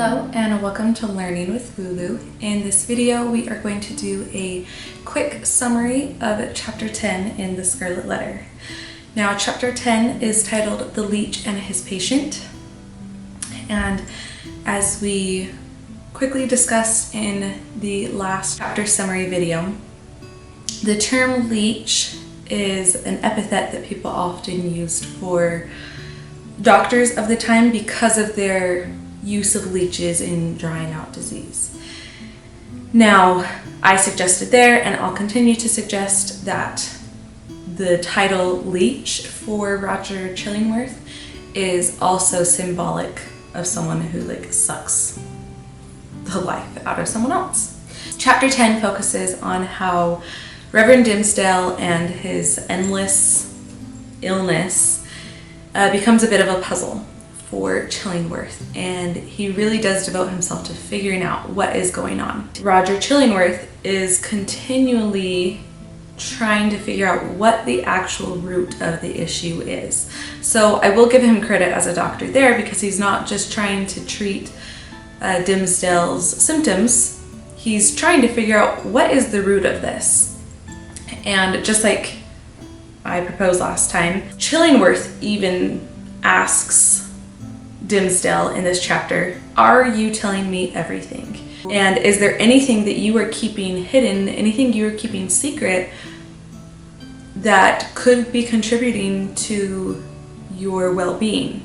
Hello and welcome to Learning with Lulu. In this video we are going to do a quick summary of chapter 10 in the Scarlet letter. Now chapter 10 is titled The Leech and His Patient, and as we quickly discussed in the last chapter summary video, the term leech is an epithet that people often used for doctors of the time because of their use of leeches in drying out disease. Now, I suggested there, and I'll continue to suggest, that the title leech for Roger Chillingworth is also symbolic of someone who sucks the life out of someone else. Chapter 10 focuses on how Reverend Dimmesdale and his endless illness becomes a bit of a puzzle for Chillingworth, and he really does devote himself to figuring out what is going on. Roger Chillingworth is continually trying to figure out what the actual root of the issue is. So I will give him credit as a doctor there, because he's not just trying to treat Dimmesdale's symptoms, he's trying to figure out what is the root of this. And just like I proposed last time, Chillingworth even asks Dimmesdale in this chapter, are you telling me everything? And is there anything that you are keeping hidden, anything you are keeping secret that could be contributing to your well-being?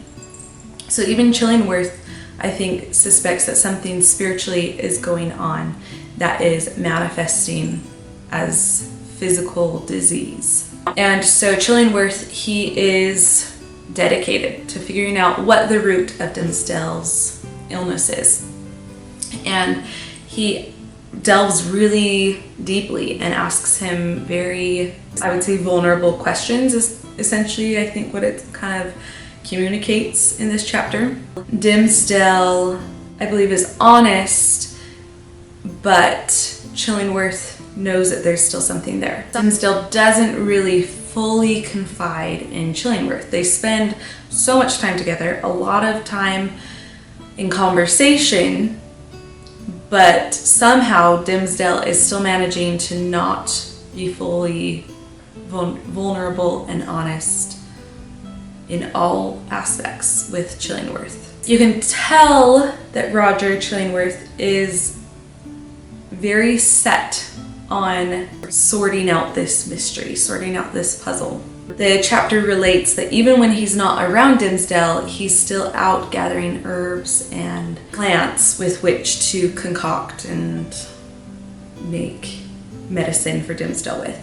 So even Chillingworth, I think, suspects that something spiritually is going on that is manifesting as physical disease. And so Chillingworth, he is dedicated to figuring out what the root of Dimmesdale's illness is. And he delves really deeply and asks him very, I would say, vulnerable questions is essentially, I think, what it kind of communicates in this chapter. Dimmesdale, I believe, is honest, but Chillingworth knows that there's still something there. Dimmesdale doesn't really fully confide in Chillingworth. They spend so much time together, a lot of time in conversation, but somehow Dimmesdale is still managing to not be fully vulnerable and honest in all aspects with Chillingworth. You can tell that Roger Chillingworth is very set on sorting out this mystery, sorting out this puzzle. The chapter relates that even when he's not around Dimmesdale, he's still out gathering herbs and plants with which to concoct and make medicine for Dimmesdale with.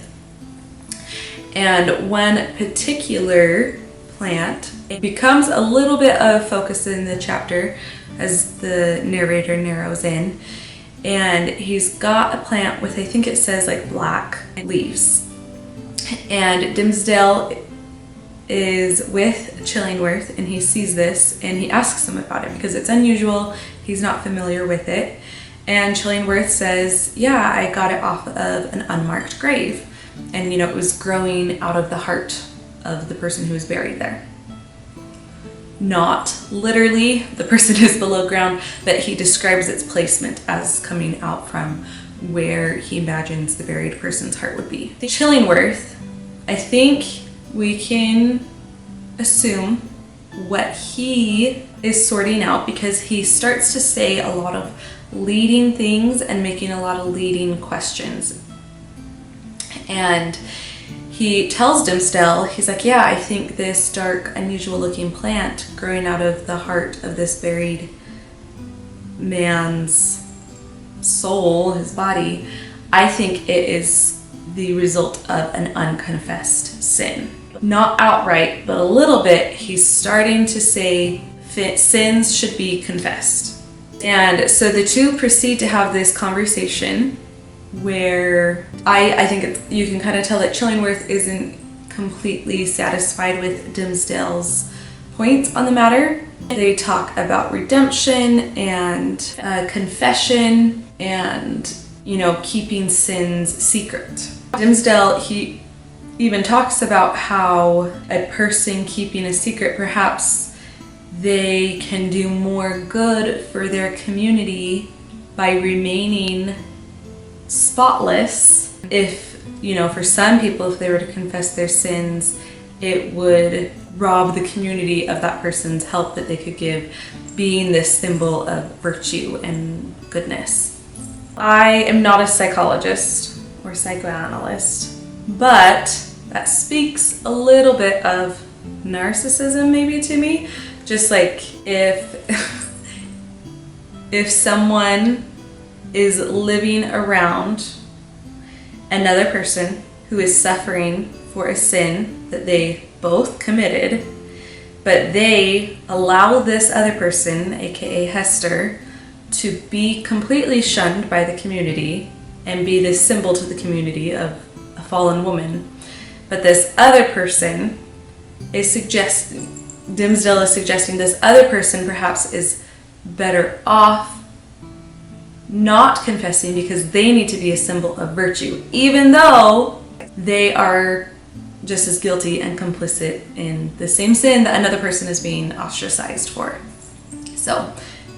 And one particular plant, it becomes a little bit of focus in the chapter as the narrator narrows in. And he's got a plant with, I think it says black leaves. And Dimmesdale is with Chillingworth and he sees this and he asks him about it because it's unusual, he's not familiar with it. And Chillingworth says, yeah, I got it off of an unmarked grave. And it was growing out of the heart of the person who was buried there. Not literally, the person is below ground, but he describes its placement as coming out from where he imagines the buried person's heart would be. Chillingworth, I think we can assume what he is sorting out, because he starts to say a lot of leading things and making a lot of leading questions. And he tells Dimmesdale, he's like, yeah, I think this dark, unusual looking plant growing out of the heart of this buried man's soul, his body, I think it is the result of an unconfessed sin. Not outright, but a little bit, he's starting to say sins should be confessed. And so the two proceed to have this conversation where I think you can kind of tell that Chillingworth isn't completely satisfied with Dimmesdale's points on the matter. They talk about redemption and confession and, keeping sins secret. Dimmesdale, he even talks about how a person keeping a secret, perhaps they can do more good for their community by remaining spotless. If, you know, for some people, if they were to confess their sins, it would rob the community of that person's help that they could give, being this symbol of virtue and goodness. I am not a psychologist or psychoanalyst, but that speaks a little bit of narcissism maybe to me. Just like if someone is living around another person who is suffering for a sin that they both committed, but they allow this other person, aka Hester, to be completely shunned by the community and be this symbol to the community of a fallen woman. But this other person is Dimmesdale is suggesting this other person perhaps is better off not confessing because they need to be a symbol of virtue, even though they are just as guilty and complicit in the same sin that another person is being ostracized for. So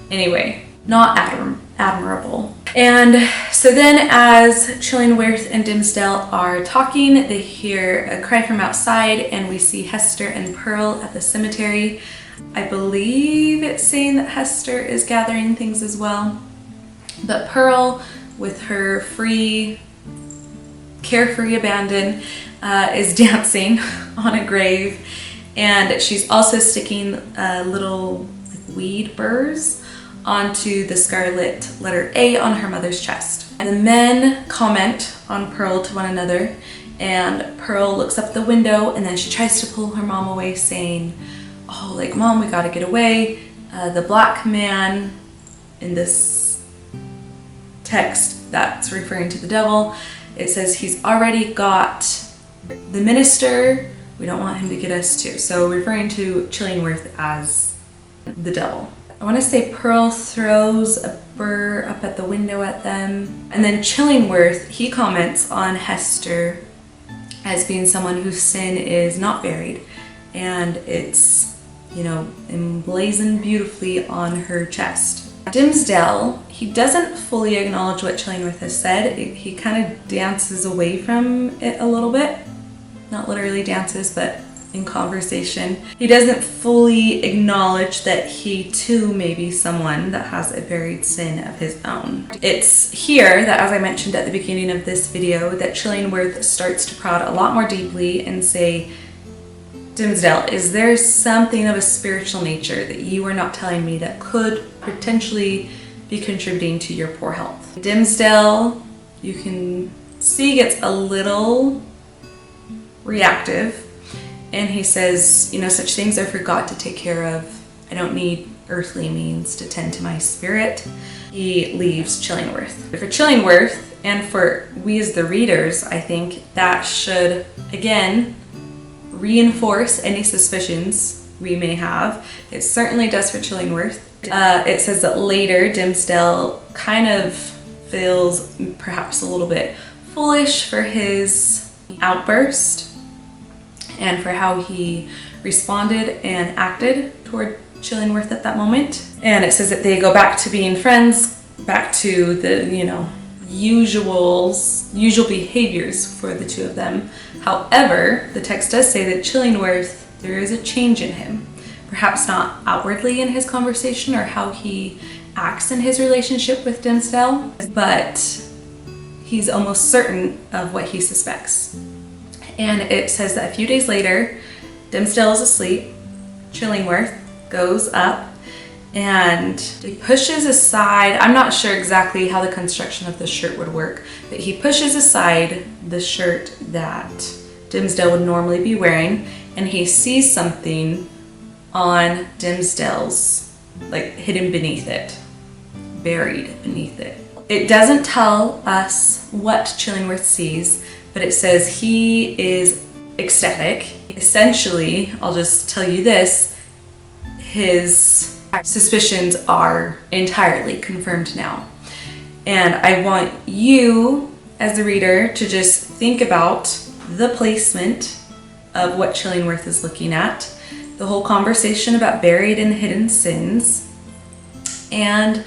anyway, not admirable. And so then as Chillingworth and Dimmesdale are talking, they hear a cry from outside, and we see Hester and Pearl at the cemetery. I believe it's saying that Hester is gathering things as well. But Pearl, with her carefree abandon, is dancing on a grave, and she's also sticking little weed burrs onto the scarlet letter A on her mother's chest. And the men comment on Pearl to one another, and Pearl looks up the window, and then she tries to pull her mom away, saying, "Oh, like, Mom, we gotta get away. The black man," in this text that's referring to the devil, it says he's already got the minister. We don't want him to get us too. So referring to Chillingworth as the devil. I want to say Pearl throws a burr up at the window at them. And then Chillingworth, he comments on Hester as being someone whose sin is not buried. And it's, you know, emblazoned beautifully on her chest. Dimmesdale, he doesn't fully acknowledge what Chillingworth has said. He kind of dances away from it a little bit. Not literally dances, but in conversation. He doesn't fully acknowledge that he too may be someone that has a buried sin of his own. It's here that, as I mentioned at the beginning of this video, that Chillingworth starts to prod a lot more deeply and say, "Dimmesdale, is there something of a spiritual nature that you are not telling me that could potentially be contributing to your poor health?" Dimmesdale, you can see, gets a little reactive, and he says, "You know, such things are for God to take care of. I don't need earthly means to tend to my spirit." He leaves Chillingworth. For Chillingworth, and for we as the readers, I think that should, again, reinforce any suspicions we may have. It certainly does for Chillingworth. It says that later Dimmesdale kind of feels perhaps a little bit foolish for his outburst and for how he responded and acted toward Chillingworth at that moment. And it says that they go back to being friends, back to the, you know, usual behaviors for the two of them. However, the text does say that Chillingworth, there is a change in him. Perhaps not outwardly in his conversation or how he acts in his relationship with Dimmesdale, but he's almost certain of what he suspects. And it says that a few days later, Dimmesdale is asleep. Chillingworth goes up and he pushes aside, I'm not sure exactly how the construction of the shirt would work, but he pushes aside the shirt that Dimmesdale would normally be wearing, and he sees something on Dimmesdale's, like, hidden beneath it, buried beneath it. It doesn't tell us what Chillingworth sees, but it says he is ecstatic. Essentially, I'll just tell you this, his suspicions are entirely confirmed now. And I want you, as a reader, to just think about the placement of what Chillingworth is looking at, the whole conversation about buried and hidden sins, and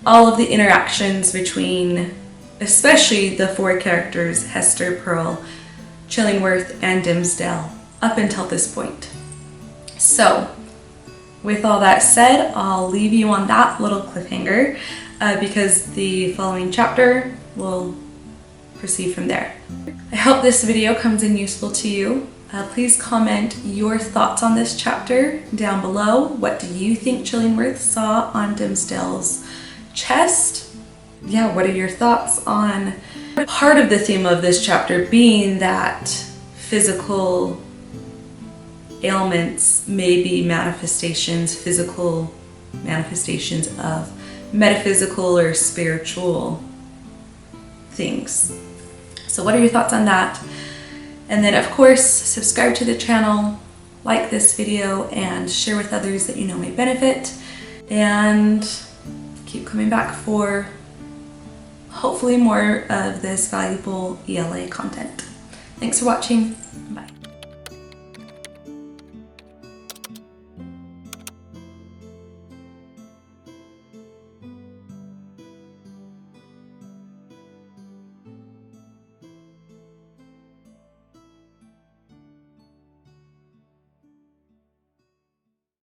all of the interactions between especially the four characters Hester, Pearl, Chillingworth, and Dimmesdale up until this point. So with all that said, I'll leave you on that little cliffhanger because the following chapter will proceed from there. I hope this video comes in useful to you. Please comment your thoughts on this chapter down below. What do you think Chillingworth saw on Dimmesdale's chest? Yeah, what are your thoughts on part of the theme of this chapter being that physical ailments may be physical manifestations of metaphysical or spiritual things. So what are your thoughts on that? And then of course, subscribe to the channel, like this video, and share with others that you know may benefit. And keep coming back for hopefully more of this valuable ELA content. Thanks for watching. Bye.